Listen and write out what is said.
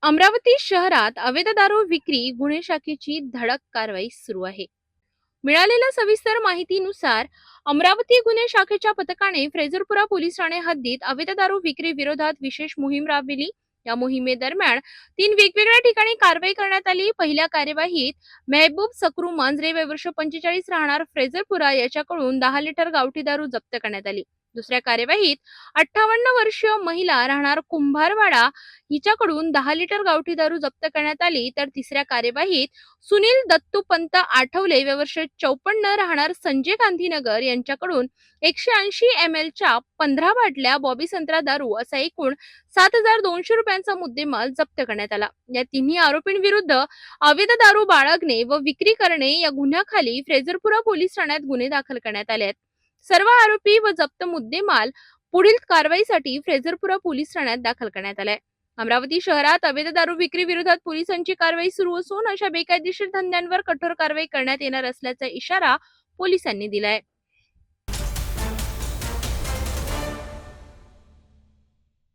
अमरावती शहरात अवैध दारू विक्री गुन्हे शाखेची धडक कारवाई सुरू आहे. मिळालेल्या सविस्तर माहितीनुसार अमरावती गुन्हे शाखेच्या पथकाने फ्रेझरपुरा पोलीस ठाणे हद्दीत अवैध दारू विक्री विरोधात विशेष मोहीम राबविली. या मोहिमेदरम्यान 3 वेगवेगळ्या ठिकाणी कारवाई करण्यात आली. पहिल्या कार्यवाहीत मेहबूब सकरू मांजरे वय वर्ष 45 राहणार फ्रेझरपुरा याच्याकडून 10 लिटर गावठी दारू जप्त करण्यात आली. दुसऱ्या कार्यवाहीत 58 वर्षीय महिला राहणार कुंभारवाडा हिच्याकडून 10 लिटर गावठी दारू जप्त करण्यात आली. तर तिसऱ्या कार्यवाहीत सुनील दत्तूपंत आठवले वय वर्ष 54 राहणार संजय गांधीनगर यांच्याकडून 180 ml च्या 15 बाटल्या बॉबी संत्रा दारू असा एकूण 7,200 रुपयांचा मुद्देमाल जप्त करण्यात आला. या तिन्ही आरोपींविरुद्ध अवैध दारू बाळगणे व विक्री करणे या गुन्ह्याखाली फ्रेझरपुरा पोलीस ठाण्यात गुन्हे दाखल करण्यात आले आहेत. सर्व आरोपी व जप्त मुद्देमाल पुढील कारवाईसाठी फ्रेझरपुरा पोलीस ठाण्यात दाखल करण्यात आलाय. अमरावती शहरात अवैध दारू विक्री विरोधात पोलिसांची कारवाई सुरू असून अशा बेकायदेशीर धंद्यांवर कठोर कारवाई करण्यात येणार असल्याचा इशारा पोलिसांनी दिलाय.